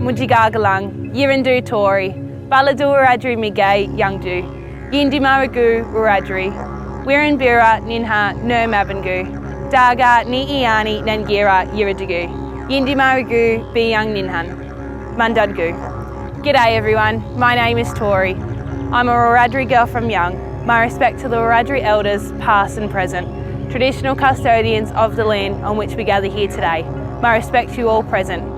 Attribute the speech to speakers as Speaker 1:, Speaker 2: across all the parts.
Speaker 1: Mujigagalang, Yirindu Tori, Baladu Wiradjuri Migay, Youngdu, Yindi Maragu Wiradjuri, Wirinbira Ninha Nur Mabangu, Daga Ni Iani Nangira Yiridigu, Yindi Maragu Be Young Ninhan, Mandudgu. G'day everyone, my name is Tori. I'm a Wiradjuri girl from Young. My respect to the Wiradjuri elders, past and present, traditional custodians of the land on which we gather here today. My respect to you all present.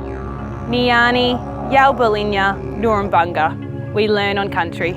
Speaker 1: Niani, Yalbalinya, Nurumbunga. We learn on country.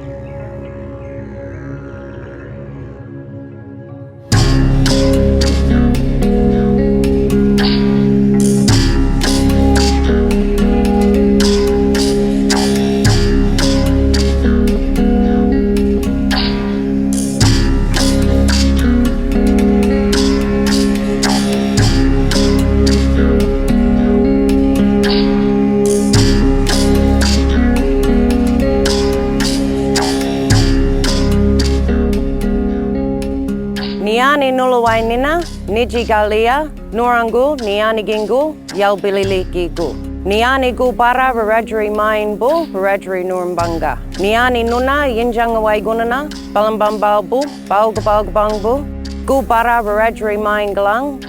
Speaker 2: Niani nulawai nina, niji galia, nurangu, niani gingu, yalbilili gigu. Niani gu bara Wiradjuri main bu, Wiradjuri nurumbunga. Niani nuna yinjangawai gunana, balambambalbu, balgabangbu, gu bara Wiradjuri main galang,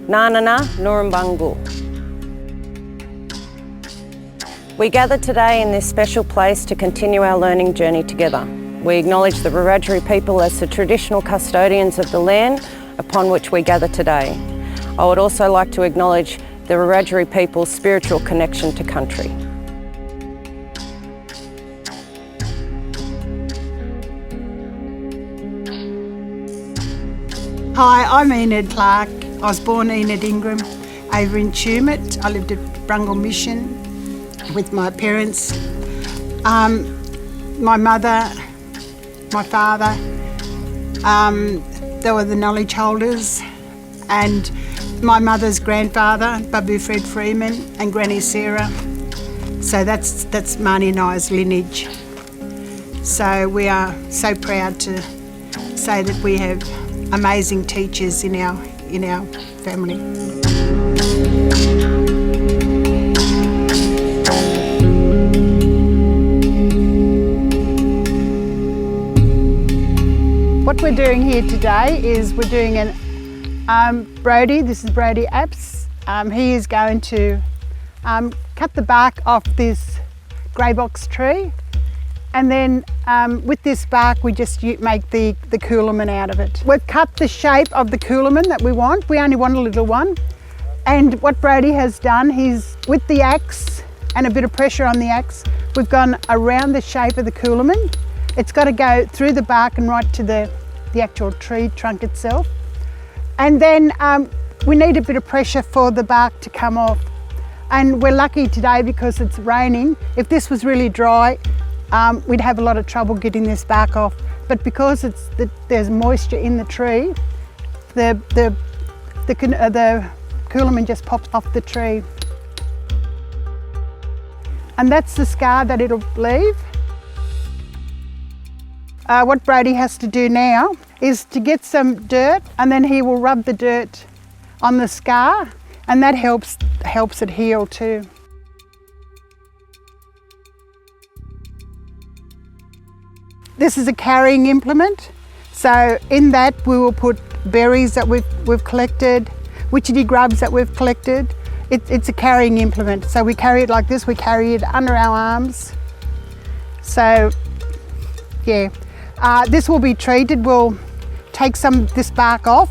Speaker 2: nanana nurumbungu. We gather today in this special place to continue our learning journey together. We acknowledge the Wiradjuri people as the traditional custodians of the land upon which we gather today. I would also like to acknowledge the Wiradjuri people's spiritual connection to country.
Speaker 3: Hi, I'm Enid Clark. I was born Enid Ingram over in Tumut. I lived at Brungle Mission with my parents. My mother, my father, they were the knowledge holders, and my mother's grandfather, Babu Fred Freeman, and Granny Sarah. So that's Marnie and I's lineage. So we are so proud to say that we have amazing teachers in our family. What we're doing here today is we're doing Brody, this is Brody Apps. He is going to cut the bark off this grey box tree, and then with this bark we just make the Coolamon out of it. We've cut the shape of the Coolamon that we want. We only want a little one. And what Brody has done, he's with the axe and a bit of pressure on the axe, we've gone around the shape of the Coolamon. It's got to go through the bark and right to the actual tree trunk itself. And then we need a bit of pressure for the bark to come off. And we're lucky today because it's raining. If this was really dry, we'd have a lot of trouble getting this bark off. But because there's moisture in the tree, the Coolamon just pops off the tree. And that's the scar that it'll leave. What Brody has to do now is to get some dirt, and then he will rub the dirt on the scar, and that helps it heal too. This is a carrying implement, so in that we will put berries that we've collected, witchetty grubs that we've collected. It's a carrying implement, so we carry it like this. We carry it under our arms. So yeah. This will be treated. We'll take some of this bark off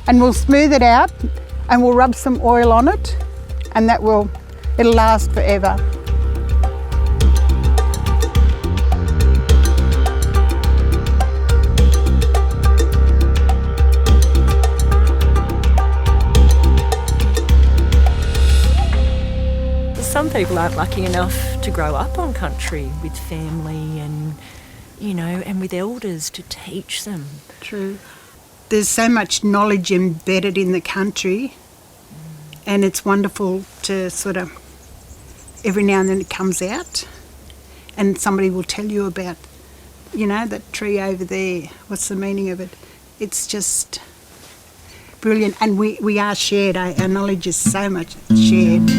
Speaker 3: and we'll smooth it out and we'll rub some oil on it, and it'll last forever.
Speaker 4: Some people aren't lucky enough to grow up on country with family and and with elders to teach them.
Speaker 3: True. There's so much knowledge embedded in the country, and it's wonderful to sort of, every now and then it comes out and somebody will tell you about, that tree over there, what's the meaning of it. It's just brilliant, and we are shared. Our knowledge is so much shared.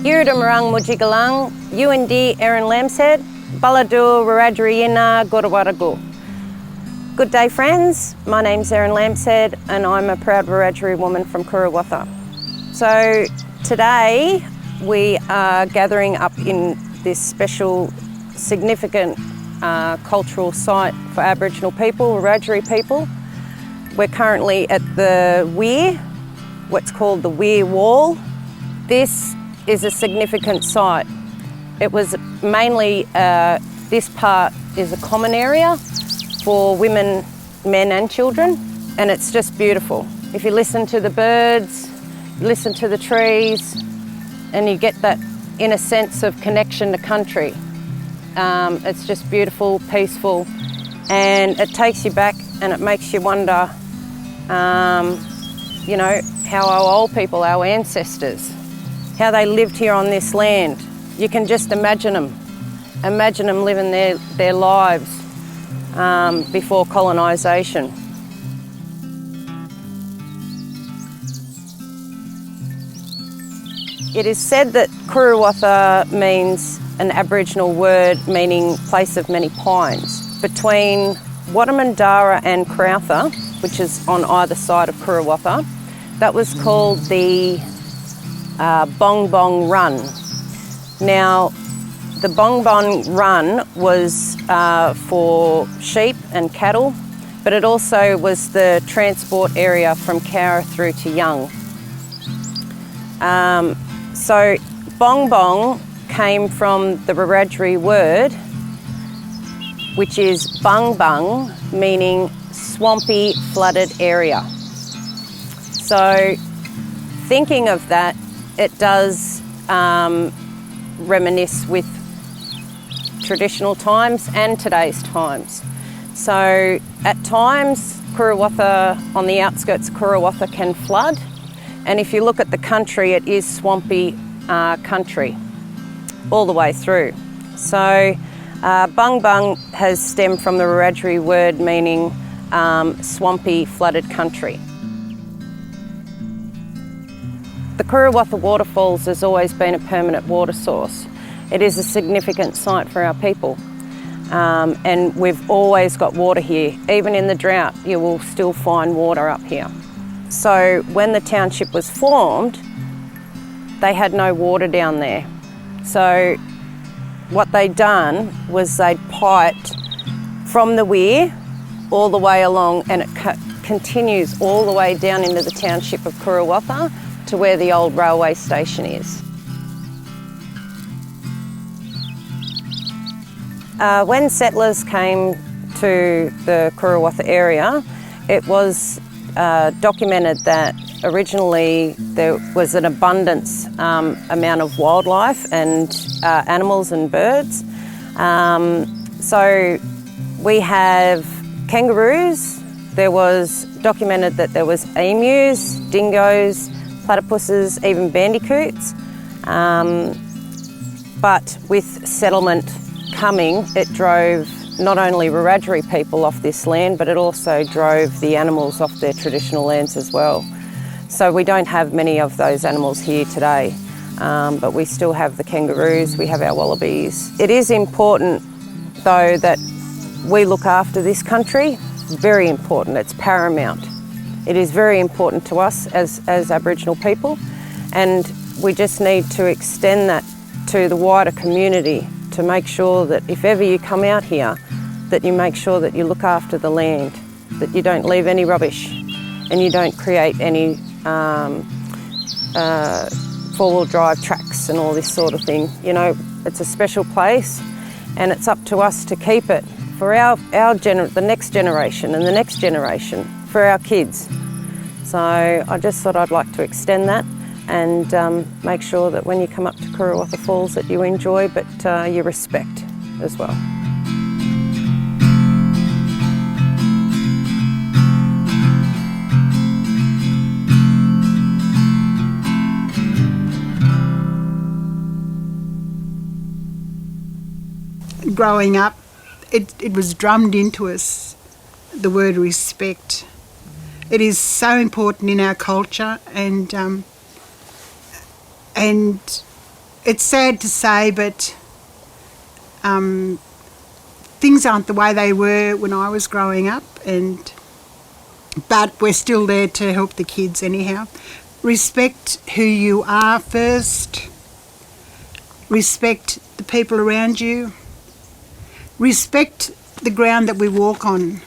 Speaker 2: Yiridamarang Mujigalang, UND Erin Lamshead, Baladur Wiradjuri Koorawatha. Good day friends, my name's Erin Lamshead and I'm a proud Wiradjuri woman from Koorawatha. So today we are gathering up in this special, significant cultural site for Aboriginal people, Wiradjuri people. We're currently at the weir, what's called the weir wall. This is a significant site. It was mainly, this part is a common area for women, men and children, and it's just beautiful. If you listen to the birds, listen to the trees, and you get that inner sense of connection to country. It's just beautiful, peaceful, and it takes you back and it makes you wonder, you know, how our old people, our ancestors, how they lived here on this land. You can just imagine them living their lives before colonisation. It is said that Koorawatha means an Aboriginal word meaning place of many pines. Between Wadamandara and Koorawatha, which is on either side of Koorawatha, that was called the Bong Bong Run. Now, the Bong Bong Run was for sheep and cattle, but it also was the transport area from Cowra through to Young. So Bong Bong came from the Wiradjuri word, which is Bung Bung, meaning swampy, flooded area. So thinking of that, it does reminisce with traditional times and today's times. So at times, Koorawatha, on the outskirts of Koorawatha, can flood. And if you look at the country, it is swampy country all the way through. So Bung Bung has stemmed from the Wiradjuri word meaning swampy, flooded country. The Koorawatha waterfalls has always been a permanent water source. It is a significant site for our people. And we've always got water here. Even in the drought, you will still find water up here. So when the township was formed, they had no water down there. So what they'd done was they'd piped from the weir all the way along, and it continues all the way down into the township of Koorawatha to where the old railway station is. When settlers came to the Koorawatha area, it was documented that originally there was an abundance amount of wildlife and animals and birds. So we have kangaroos. There was documented that there was emus, dingoes, platypuses, even bandicoots. But with settlement coming, it drove not only Wiradjuri people off this land, but it also drove the animals off their traditional lands as well. So we don't have many of those animals here today, but we still have the kangaroos, we have our wallabies. It is important though that we look after this country, very important, it's paramount. It is very important to us as Aboriginal people, and we just need to extend that to the wider community to make sure that if ever you come out here, that you make sure that you look after the land, that you don't leave any rubbish and you don't create any four-wheel drive tracks and all this sort of thing. You know, it's a special place and it's up to us to keep it for the next generation and the next generation, for our kids. So I just thought I'd like to extend that and make sure that when you come up to Koorawatha Falls that you enjoy, but you respect as well.
Speaker 3: Growing up, it was drummed into us, the word respect. It is so important in our culture, and it's sad to say, but things aren't the way they were when I was growing up, but we're still there to help the kids anyhow. Respect who you are first. Respect the people around you. Respect the ground that we walk on.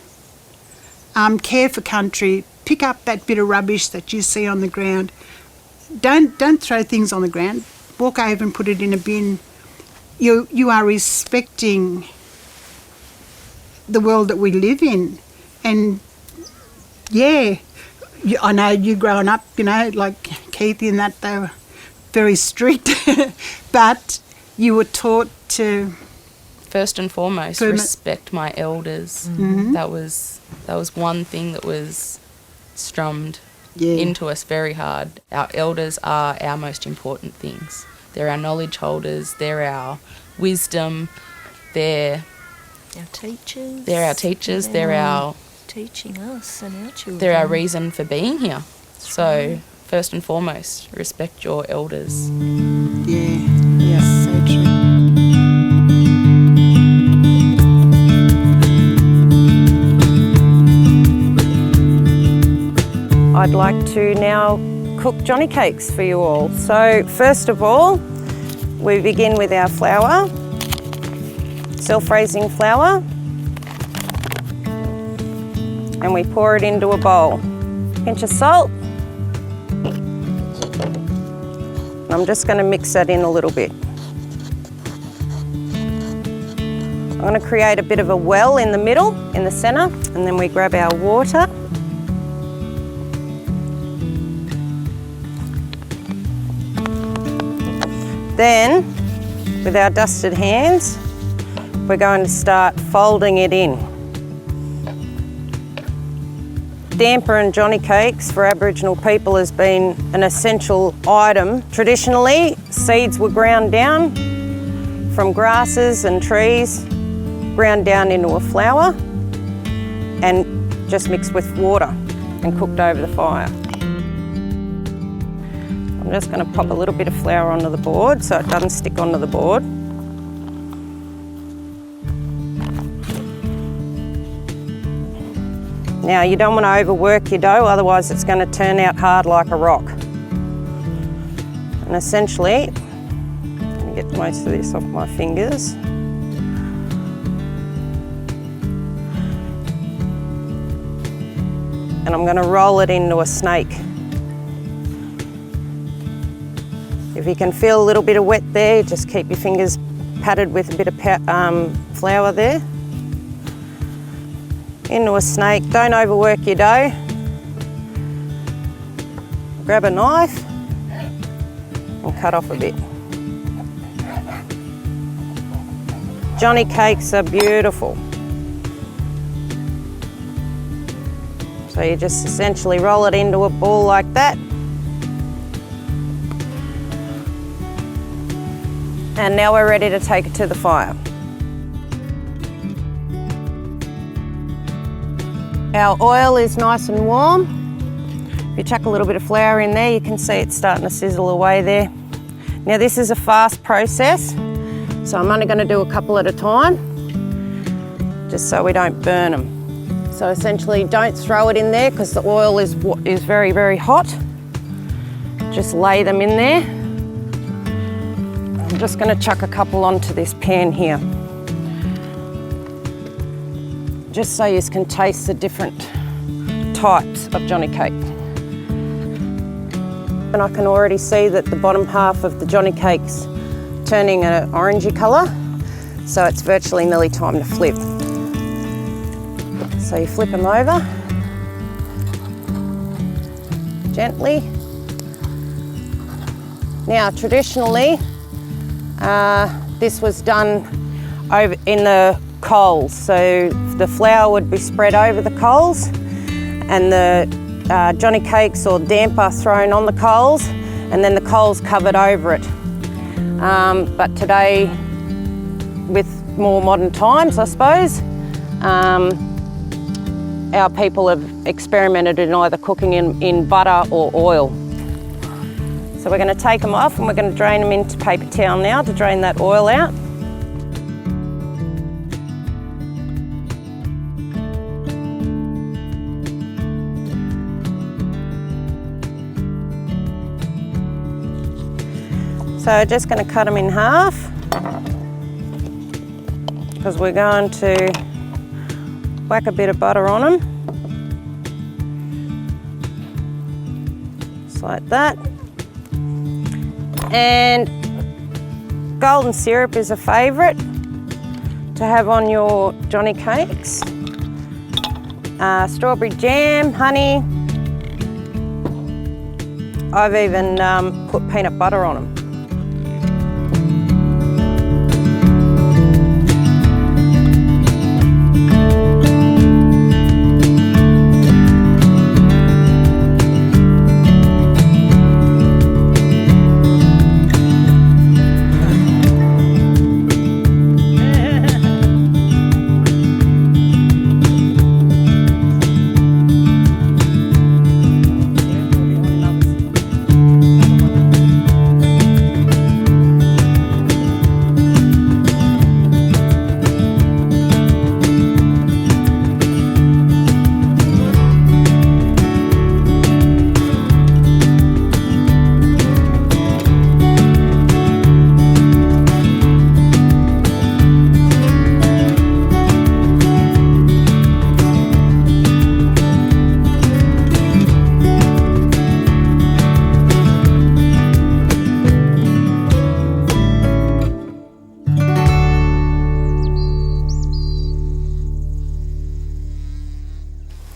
Speaker 3: Care for country. Pick up that bit of rubbish that you see on the ground. Don't throw things on the ground. Walk over and put it in a bin. You are respecting the world that we live in. And yeah, I know you growing up, like Keithy and that, they were very strict, but you were taught to...
Speaker 5: First and foremost, respect my elders.
Speaker 3: Mm-hmm.
Speaker 5: That was one thing that was strummed into us very hard. Our elders are our most important things. They're our knowledge holders, they're our wisdom, they're
Speaker 4: our teachers.
Speaker 5: They're our teachers, they're our...
Speaker 4: teaching us and our children.
Speaker 5: They're our reason for being here. So, first and foremost, respect your elders.
Speaker 3: Yeah, yes, so true.
Speaker 2: I'd like to now cook Johnny cakes for you all. So first of all, we begin with our flour, self-raising flour, and we pour it into a bowl. Pinch of salt. And I'm just going to mix that in a little bit. I'm going to create a bit of a well in the middle, in the centre, and then we grab our water. Then, with our dusted hands, we're going to start folding it in. Damper and Johnny cakes for Aboriginal people has been an essential item. Traditionally, seeds were ground down from grasses and trees, ground down into a flour and just mixed with water and cooked over the fire. I'm just going to pop a little bit of flour onto the board so it doesn't stick onto the board. Now you don't want to overwork your dough, otherwise it's going to turn out hard like a rock. And essentially, let me get most of this off my fingers. And I'm going to roll it into a snake. If you can feel a little bit of wet there, just keep your fingers patted with a bit of flour there. Into a snake, don't overwork your dough. Grab a knife and cut off a bit. Johnny cakes are beautiful. So you just essentially roll it into a ball like that. And now we're ready to take it to the fire. Our oil is nice and warm. If you chuck a little bit of flour in there, you can see it's starting to sizzle away there. Now this is a fast process, so I'm only going to do a couple at a time, just so we don't burn them. So essentially don't throw it in there because the oil is very, very hot. Just lay them in there. I'm just going to chuck a couple onto this pan here, just so you can taste the different types of Johnny cake. And I can already see that the bottom half of the Johnny cake's turning an orangey colour, so it's virtually nearly time to flip. So you flip them over, gently. Now traditionally, this was done over in the coals, so the flour would be spread over the coals and the Johnny cakes or damper thrown on the coals, and then the coals covered over it. But today, with more modern times, I suppose, our people have experimented in either cooking in butter or oil. So we're going to take them off and we're going to drain them into paper towel now to drain that oil out. So just going to cut them in half because we're going to whack a bit of butter on them. Just like that. And golden syrup is a favourite to have on your Johnny cakes. Strawberry jam, honey. I've even put peanut butter on them.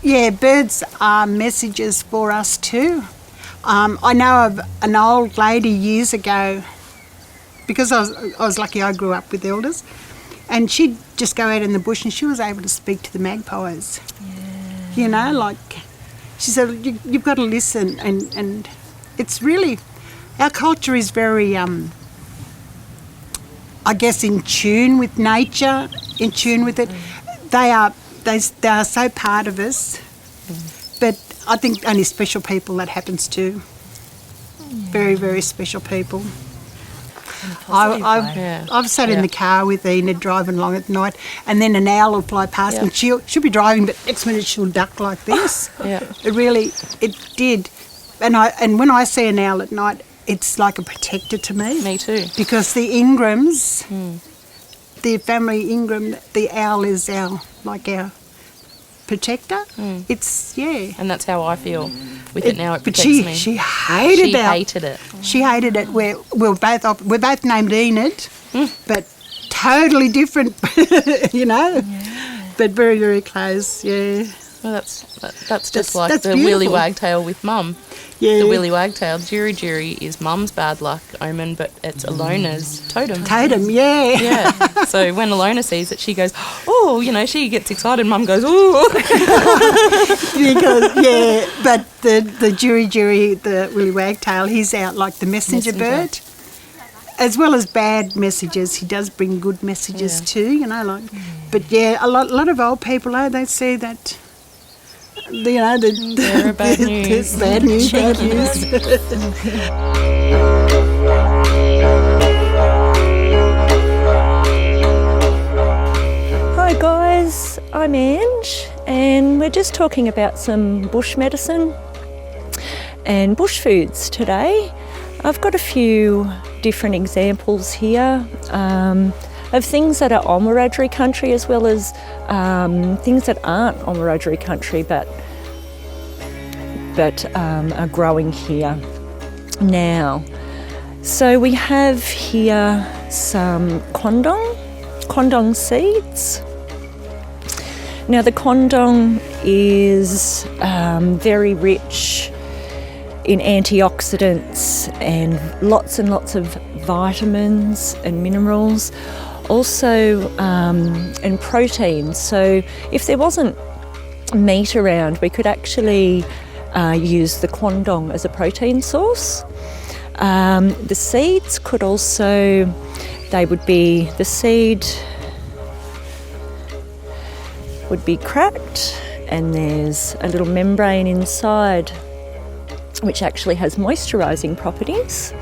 Speaker 3: Yeah, birds are messages for us too. I know of an old lady years ago, because I was lucky I grew up with elders, and she'd just go out in the bush and she was able to speak to the magpies. Yeah. You know, like, she said, you've got to listen, and it's really, our culture is very, I guess, in tune with nature, in tune with it. They are so part of us, but I think only special people that happens to. Very, very special people. I've sat in the car with Enid driving along at night, and then an owl will fly past and she'll be driving, but next minute she'll duck like this. It did. And when I see an owl at night, it's like a protector to me.
Speaker 5: Me too.
Speaker 3: Because the Ingrams, the family Ingram, the owl is our protector. It's,
Speaker 5: And that's how I feel with it now. It protects
Speaker 3: but
Speaker 5: me.
Speaker 3: she hated
Speaker 5: it.
Speaker 3: She hated it. We're both named Enid, but totally different, you know. But very, very close. Yeah.
Speaker 5: Well, that's just like
Speaker 3: that's
Speaker 5: the
Speaker 3: beautiful.
Speaker 5: willy wagtail with Mum.
Speaker 3: Yeah.
Speaker 5: The willy wagtail, Jiri is Mum's bad luck omen, but it's Alona's totem.
Speaker 3: Totem, yeah.
Speaker 5: Yeah. So when Alona sees it, she goes, oh, you know, she gets excited. Mum goes, ooh.
Speaker 3: Because but the Jiri, the willy wagtail, he's out like the messenger bird. As well as bad messages, he does bring good messages too, you know, like. But a lot of old people, they say that. You know,
Speaker 5: they're bad news.
Speaker 3: Bad news, bad news.
Speaker 6: Hi guys, I'm Ange, and we're just talking about some bush medicine and bush foods today. I've got a few different examples here of things that are on Wiradjuri country, as well as things that aren't on Wiradjuri country but are growing here now. So we have here some condong seeds. Now the condong is very rich in antioxidants and lots of vitamins and minerals. Also and protein. So if there wasn't meat around, we could actually use the condong as a protein source. The seeds could also, the seed would be cracked and there's a little membrane inside which actually has moisturising properties.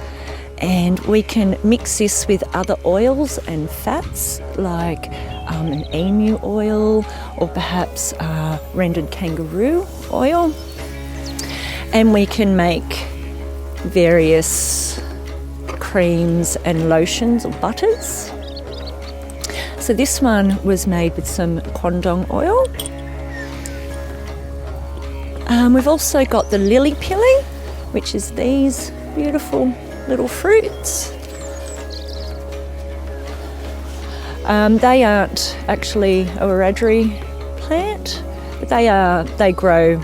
Speaker 6: And we can mix this with other oils and fats like an emu oil or perhaps rendered kangaroo oil. And we can make various creams and lotions or butters. So this one was made with some quandong oil. We've also got the lily pilly, which is these beautiful little fruits. They aren't actually a Wiradjuri plant, but they grow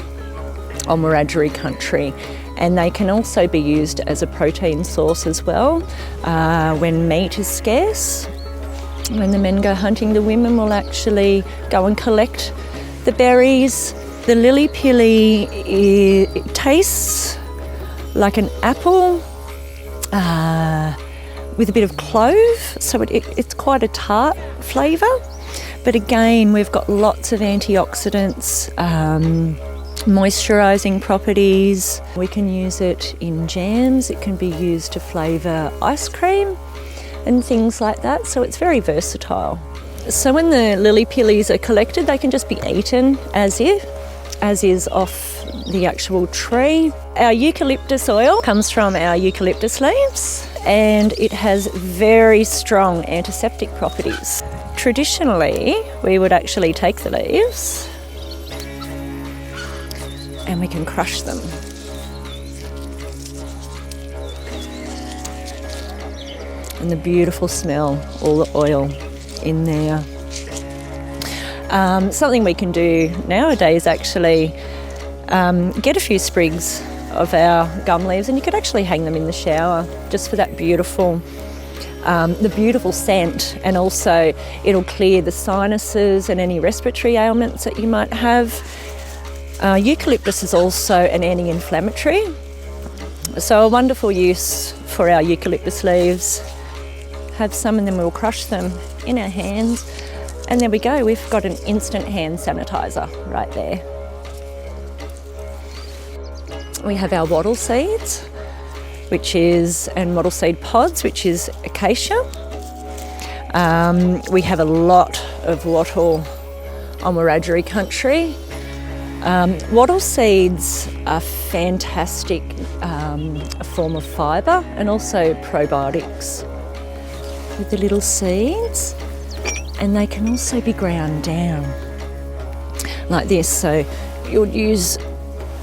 Speaker 6: on Wiradjuri country, and they can also be used as a protein source as well when meat is scarce. When the men go hunting, the women will actually go and collect the berries. The lily pilly, it tastes like an apple with a bit of clove, so it's quite a tart flavour. But again, we've got lots of antioxidants, moisturising properties. We can use it in jams, it can be used to flavour ice cream and things like that, so it's very versatile. So when the lily pillies are collected, they can just be eaten as is off the actual tree. Our eucalyptus oil comes from our eucalyptus leaves, and it has very strong antiseptic properties. Traditionally, we would actually take the leaves and we can crush them. And the beautiful smell, all the oil in there. Something we can do nowadays actually get a few sprigs of our gum leaves, and you could actually hang them in the shower just for that beautiful scent, and also it'll clear the sinuses and any respiratory ailments that you might have. Eucalyptus is also an anti-inflammatory, so a wonderful use for our eucalyptus leaves. Have some and then we'll crush them in our hands, and there we go, we've got an instant hand sanitizer right there. We have our wattle seeds, and wattle seed pods, which is acacia. We have a lot of wattle on Wiradjuri country. Wattle seeds are fantastic, a form of fibre, and also probiotics with the little seeds, and they can also be ground down like this, so you'll use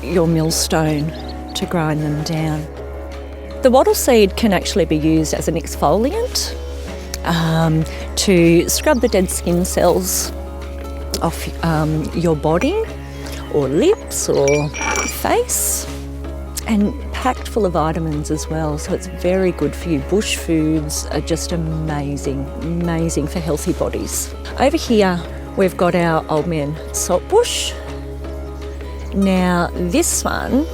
Speaker 6: your millstone to grind them down. The wattle seed can actually be used as an exfoliant to scrub the dead skin cells off your body or lips or face, and packed full of vitamins as well, so it's very good for you. Bush foods are just amazing for healthy bodies. Over here we've got our old man saltbush. Now this one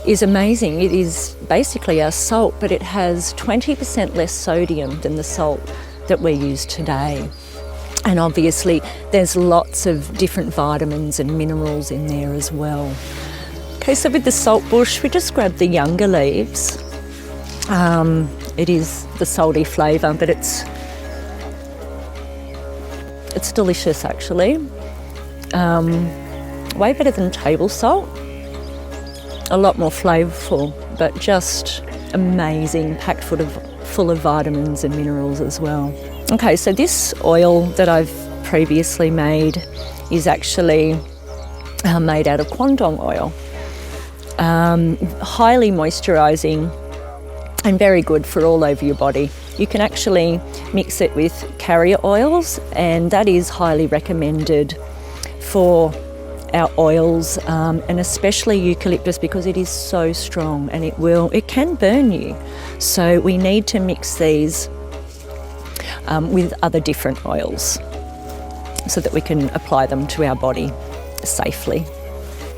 Speaker 6: is amazing. It is basically our salt, but it has 20% less sodium than the salt that we use today. And obviously there's lots of different vitamins and minerals in there as well. Okay, so with the saltbush, we just grab the younger leaves. It is the salty flavour, but it's delicious actually. Way better than table salt. A lot more flavourful, but just amazing, packed full of vitamins and minerals as well. Okay, so this oil that I've previously made is actually made out of quandong oil. Highly moisturising and very good for all over your body. You can actually mix it with carrier oils, and that is highly recommended for our oils, and especially eucalyptus, because it is so strong and it can burn you. So we need to mix these with other different oils so that we can apply them to our body safely.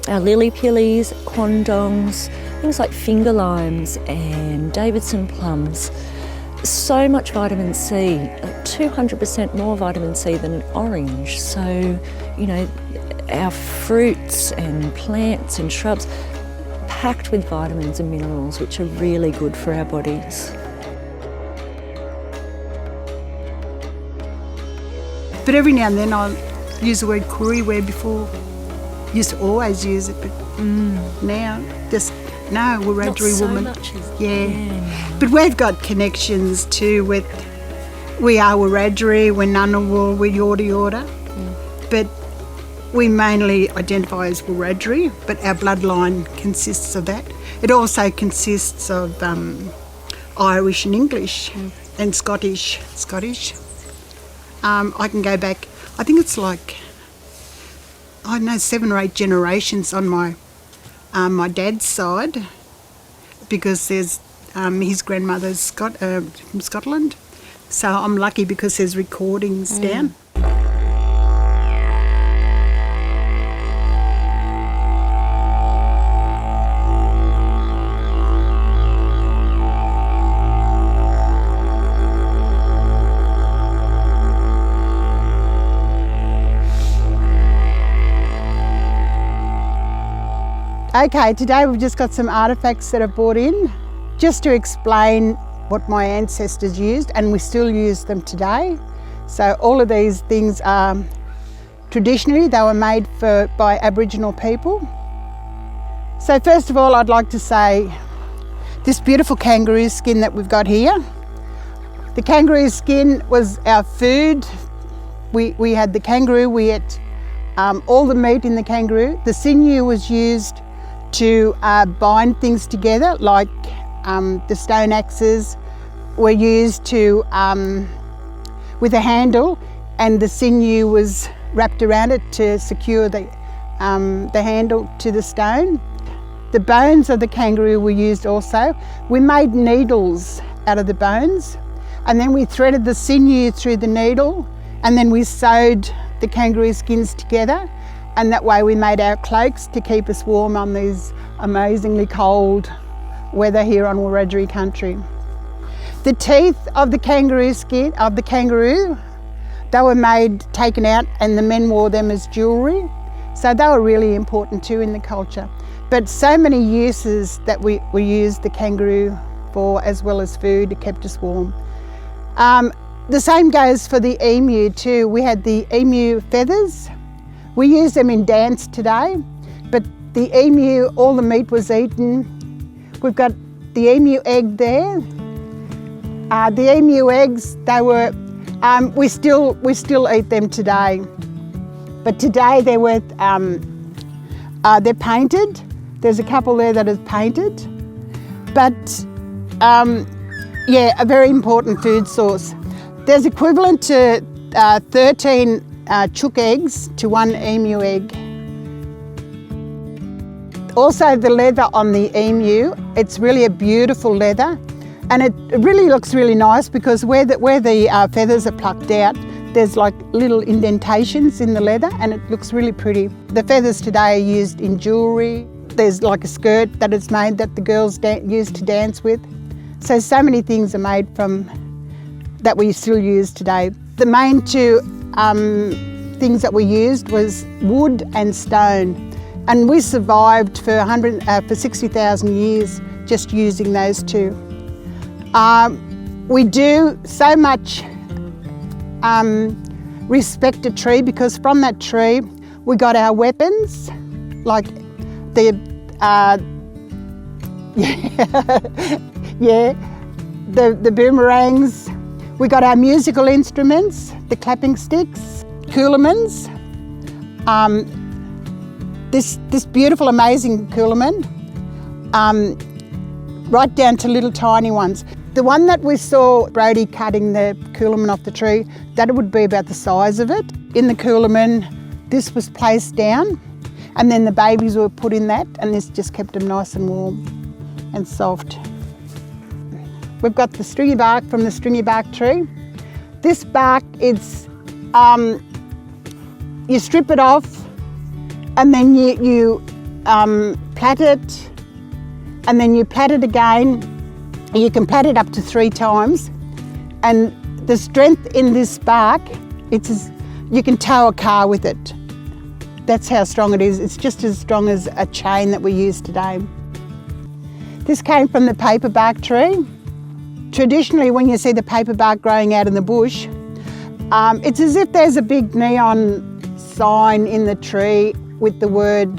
Speaker 6: Our lily pillies, quandongs, things like finger limes and Davidson plums. So much vitamin C, 200% more vitamin C than an orange. So, you know, our fruits and plants and shrubs packed with vitamins and minerals which are really good for our bodies.
Speaker 3: But every now and then I'll use the word Koori, where before used to always use it, but now just no, Wiradjuri
Speaker 4: Not so
Speaker 3: woman.
Speaker 4: much as
Speaker 3: But we've got connections too with, we are Wiradjuri, we're Ngunnawal, we're Yorta Yorta. But we mainly identify as Wiradjuri, but our bloodline consists of that. It also consists of Irish and English and Scottish. I can go back, I think it's like, I don't know, 7 or 8 generations on my dad's side, because there's his grandmother's from Scotland. So I'm lucky because there's recordings down. Okay, today we've just got some artefacts that I've brought in just to explain what my ancestors used, and we still use them today. So all of these things are traditionally they were made by Aboriginal people. So first of all, I'd like to say this beautiful kangaroo skin that we've got here. The kangaroo skin was our food. We had the kangaroo, we ate all the meat in the kangaroo. The sinew was used to bind things together, like the stone axes were used to with a handle, and the sinew was wrapped around it to secure the handle to the stone. The bones of the kangaroo were used also. We made needles out of the bones, and then we threaded the sinew through the needle, and then we sewed the kangaroo skins together. And that way we made our cloaks to keep us warm on these amazingly cold weather here on Wiradjuri country. The teeth of the kangaroo skin, they were taken out, and the men wore them as jewellery. So they were really important too in the culture. But so many uses that we used the kangaroo for, as well as food. It kept us warm. The same goes for the emu too. We had the emu feathers. We use them in dance today, but the emu, all the meat was eaten. We've got the emu egg there. The emu eggs, they were, we still eat them today. But today they're painted. There's a couple there that is painted. But yeah, a very important food source. There's equivalent to 13 chook eggs to 1 emu egg. Also the leather on the emu, it's really a beautiful leather, and it really looks really nice because where the feathers are plucked out, there's like little indentations in the leather, and it looks really pretty. The feathers today are used in jewellery. There's like a skirt that is made that the girls use to dance with. So many things are made from that we still use today. The main two things that we used was wood and stone, and we survived for 60,000 years just using those two. We do so much respect a tree, because from that tree we got our weapons, like the the boomerangs. We got our musical instruments, the clapping sticks, Coolamons. This beautiful, amazing Coolamon, right down to little tiny ones. The one that we saw Brodie cutting the Coolamon off the tree, that would be about the size of it. In the Coolamon, this was placed down, and then the babies were put in that, and this just kept them nice and warm and soft. We've got the stringy bark from the stringy bark tree. This bark, it's you strip it off, and then you plait it, and then you plait it again. You can plait it up to 3 times, and the strength in this bark, you can tow a car with it. That's how strong it is. It's just as strong as a chain that we use today. This came from the paperbark tree. Traditionally, when you see the paperbark growing out in the bush, it's as if there's a big neon sign in the tree with the word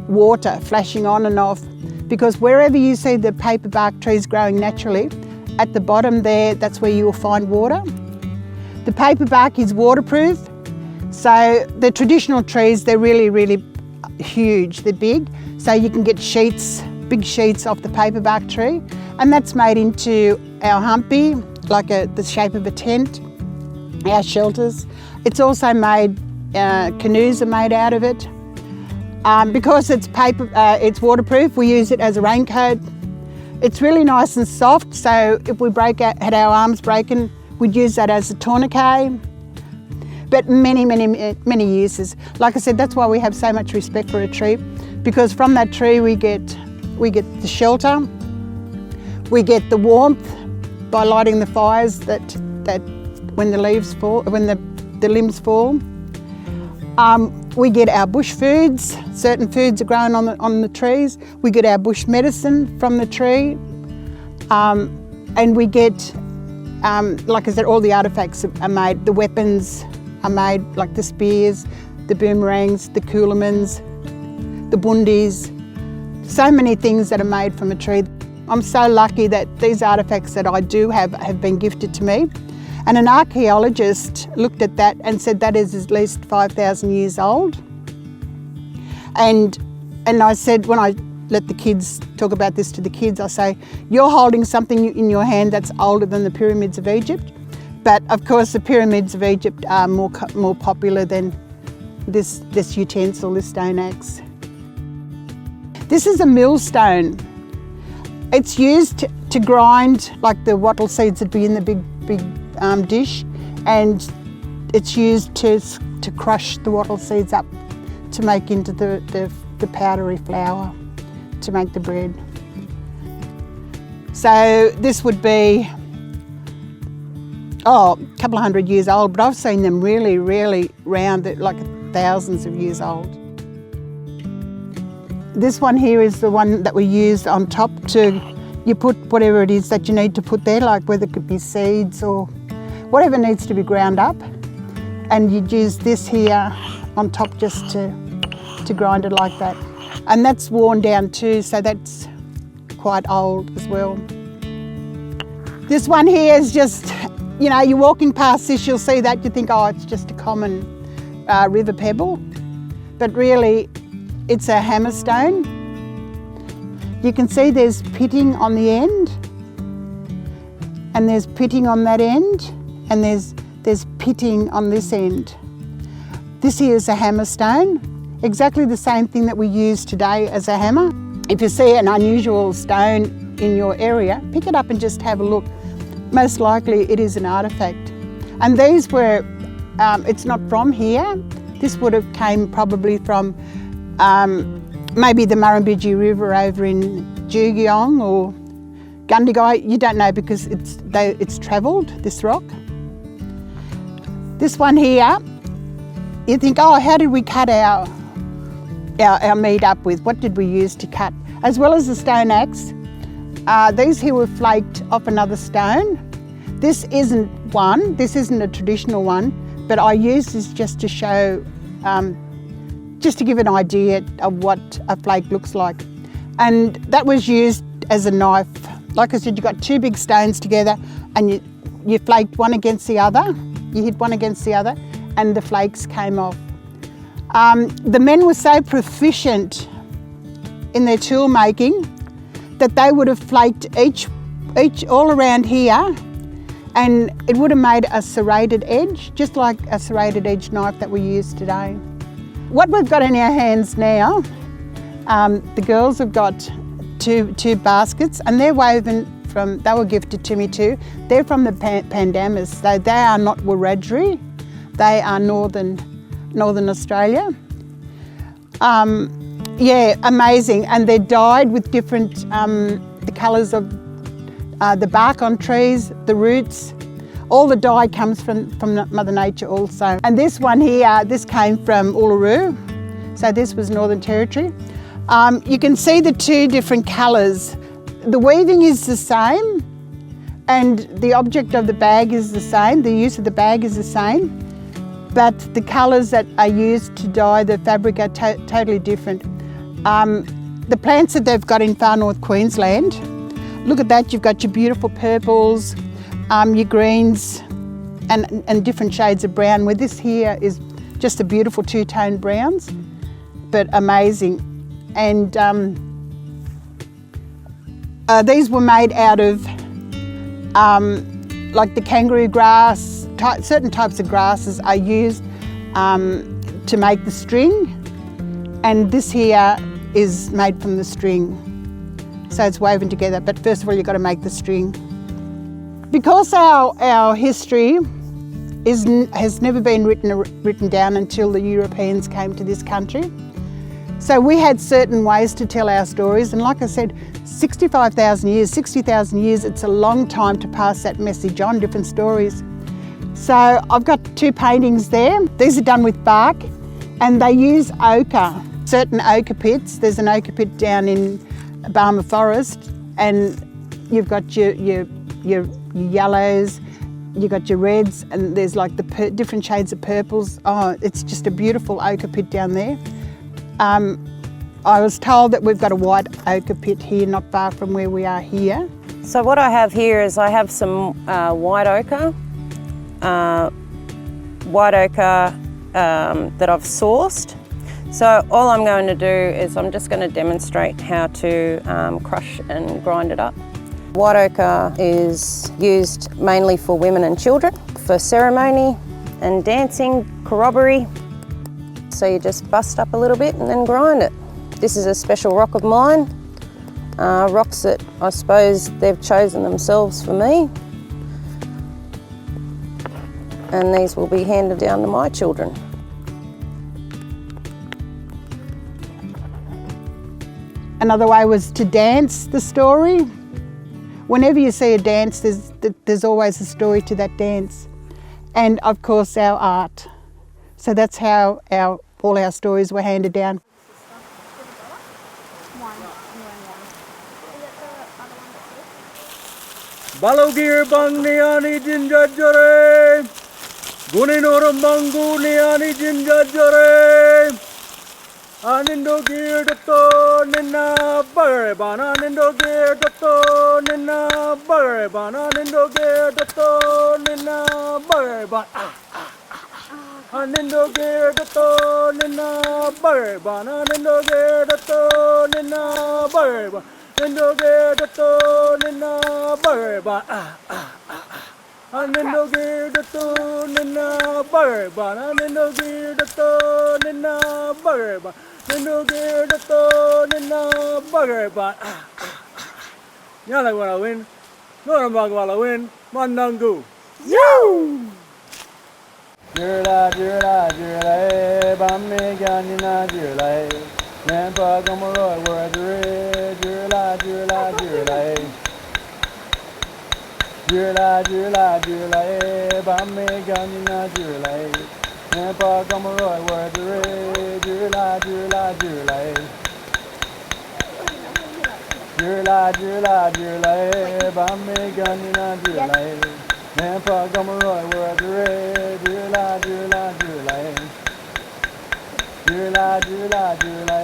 Speaker 3: water flashing on and off, because wherever you see the paperbark trees growing naturally, at the bottom there, that's where you will find water. The paperbark is waterproof, so the traditional trees, they're really, really huge, they're big, so you can get sheets, big sheets off the paperbark tree, and that's made into our humpy, like the shape of a tent, our shelters. It's also made, canoes are made out of it. Because it's it's waterproof, we use it as a raincoat. It's really nice and soft, so if we had our arms breaking, we'd use that as a tourniquet. But many uses. Like I said, that's why we have so much respect for a tree, because from that tree we get the shelter, we get the warmth by lighting the fires that when the leaves fall, when the limbs fall. We get our bush foods. Certain foods are grown on the trees. We get our bush medicine from the tree, and we get, like I said, all the artefacts are made. The weapons are made, like the spears, the boomerangs, the Coolamons, the bundis. So many things that are made from a tree. I'm so lucky that these artefacts that I do have been gifted to me. And an archaeologist looked at that and said that is at least 5,000 years old. And I said, when I let the kids talk about this to the kids, I say, you're holding something in your hand that's older than the pyramids of Egypt. But of course the pyramids of Egypt are more popular than this utensil, this stone axe. This is a millstone. It's used to grind, like the wattle seeds would be in the big dish, and it's used to crush the wattle seeds up to make into the powdery flour to make the bread. So this would be a couple of hundred years old, but I've seen them really, really round, like thousands of years old. This one here is the one that we used on top you put whatever it is that you need to put there, like whether it could be seeds or whatever needs to be ground up. And you'd use this here on top just to grind it like that. And that's worn down too, so that's quite old as well. This one here is just, you're walking past this, you'll see that, you think, oh, it's just a common river pebble. But really, it's a hammerstone. You can see there's pitting on the end, and there's pitting on that end, and there's pitting on this end. This here is a hammerstone, exactly the same thing that we use today as a hammer. If you see an unusual stone in your area, pick it up and just have a look. Most likely it is an artefact. And these were, it's not from here. This would have came probably from maybe the Murrumbidgee River over in Jugiong or Gundagai. You don't know because it's travelled, this rock. This one here, you think, oh, how did we cut our meat up with? What did we use to cut? As well as the stone axe, these here were flaked off another stone. This isn't one, this isn't a traditional one, but I use this just to show, just to give an idea of what a flake looks like. And that was used as a knife. Like I said, you got two big stones together and you flaked one against the other. You hit one against the other and the flakes came off. The men were so proficient in their tool making that they would have flaked each all around here, and it would have made a serrated edge, just like a serrated edge knife that we use today. What we've got in our hands now, the girls have got two baskets, and they're woven from, they were gifted to me too. They're from the Pandamas, so they are not Wiradjuri, they are Northern Australia. Yeah, amazing, and they're dyed with different, the colours of the bark on trees, the roots. All the dye comes from Mother Nature also. And this one here, this came from Uluru, so this was Northern Territory. You can see the two different colours. The weaving is the same and the object of the bag is the same, the use of the bag is the same, but the colours that are used to dye the fabric are totally different. The plants that they've got in far north Queensland, look at that, you've got your beautiful purples, your greens and different shades of brown, where this here is just a beautiful two-tone browns, but amazing. And these were made out of like the kangaroo grass, certain types of grasses are used to make the string, and this here is made from the string. So it's woven together, but first of all you've got to make the string. Because our history has never been written down until the Europeans came to this country. So we had certain ways to tell our stories, and like I said, 65,000 years, 60,000 years, it's a long time to pass that message on, different stories. So I've got two paintings there. These are done with bark, and they use ochre, certain ochre pits. There's an ochre pit down in Barmah Forest, and you've got your yellows, you've got your reds, and there's like the different shades of purples. Oh, it's just a beautiful ochre pit down there. I was told that we've got a white ochre pit here, not far from where we are here.
Speaker 2: So what I have here is I have some white ochre that I've sourced. So all I'm going to do is I'm just going to demonstrate how to crush and grind it up. White ochre is used mainly for women and children, for ceremony and dancing, corroboree. So you just bust up a little bit and then grind it. This is a special rock of mine, rocks that I suppose they've chosen themselves for me. And these will be handed down to my children.
Speaker 3: Another way was to dance the story. Whenever you see a dance, there's always a story to that dance. And of course our art. So that's how all our stories were handed down.
Speaker 7: Balogir bang niani jinja jore, guninorum bangu niani jinja jore. Anindo gir dato nina barebana, anindo gir dato nina barebana, anindo gir dato nina barebana. Anindo gir dato nina barebana, anindo gir dato nina barebana. Anindo gir dato nina barebana. Anindo gir dato nina barebana, anindo gir dato nina barebana. Anindo gir dato nina barebana. Nyala wala win, no mag wala win, mandangu. Yo! Jula jula jula, bamme ganina jula. Nampa gamoro wordre, jula jula jula. Jula jula jula, bamme ganina jula. Nampa gamoro wordre, jula jula jula. Jula jula jula, bamme ganina jula. Nampa gamoro wordre, jula jula jula. Jula jula jula,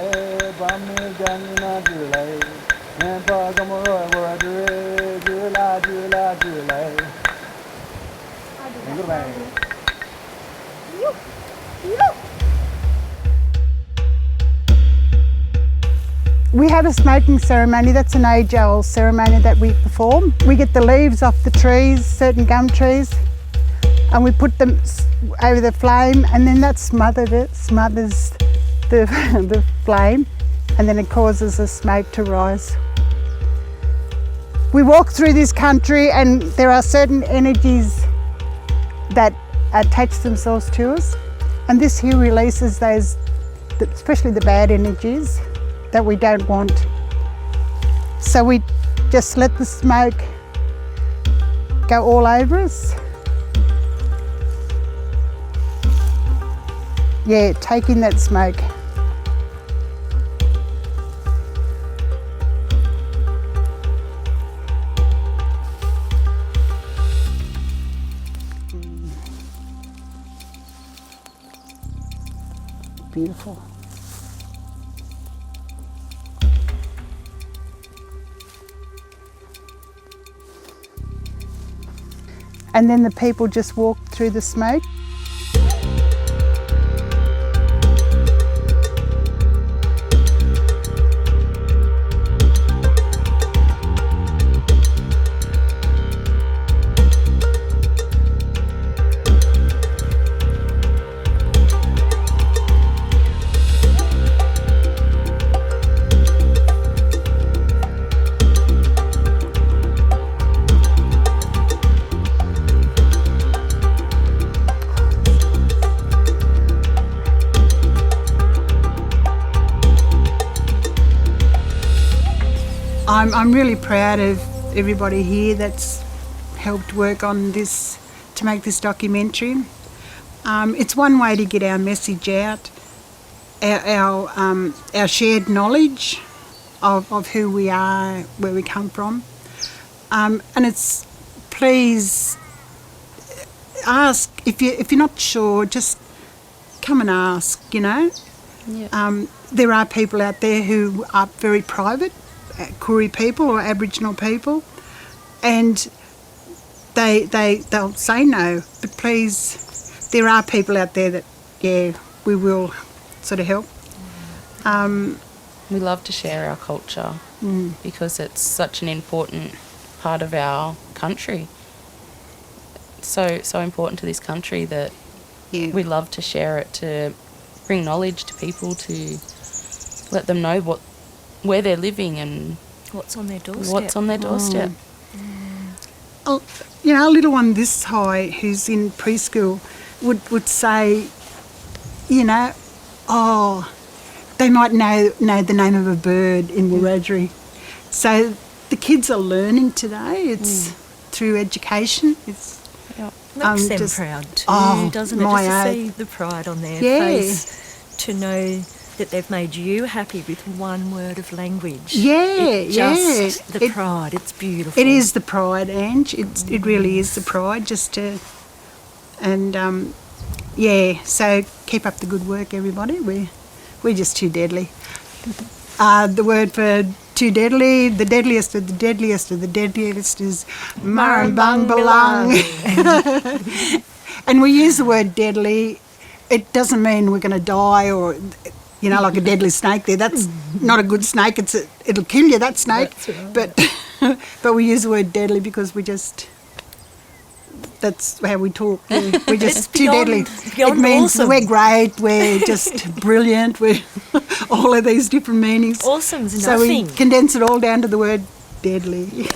Speaker 7: bamme ganina jula. Nampa gamoro wordre, jula jula jula. Goodbye.
Speaker 3: We have a smoking ceremony. That's an age-old ceremony that we perform. We get the leaves off the trees, certain gum trees, and we put them over the flame, and then that smothers the flame, and then it causes the smoke to rise. We walk through this country, and there are certain energies that attach themselves to us, and this here releases those, especially the bad energies that we don't want. So we just let the smoke go all over us. Yeah, take in that smoke. beautiful. And then the people just walk through the smoke. I'm really proud of everybody here that's helped work on this to make this documentary. It's one way to get our message out, our shared knowledge of who we are, where we come from, and it's please ask if you're not sure, just come and ask. You know, there are people out there who are very private. Koori people or Aboriginal people, and they'll say no, but please, there are people out there that we will sort of help.
Speaker 5: We love to share our culture because it's such an important part of our country. So important to this country that we love to share it, to bring knowledge to people, to let them know where they're living and
Speaker 4: what's on their doorstep.
Speaker 3: Oh, you know, a little one this high who's in preschool would say, you know, they might know the name of a bird in Wiradjuri. So the kids are learning today. It's through education. It's
Speaker 4: makes them proud too, doesn't it? Just to see the pride on their face, to know that they've made you happy with one word of language. The pride, it's beautiful.
Speaker 3: It is the pride, Ange. It really is the pride, just to... And, so keep up the good work, everybody. We're just too deadly. The word for too deadly, the deadliest of the deadliest of the deadliest is Marambang Balang. And we use the word deadly. It doesn't mean we're going to die or... You know, like a deadly snake there. That's not a good snake. It'll kill you, that snake. That's right. But we use the word deadly because that's how we talk. We're just too deadly. It means we're great, we're just brilliant, we're all of these different meanings.
Speaker 4: Awesome's
Speaker 3: nothing. So we condense it all down to the word deadly.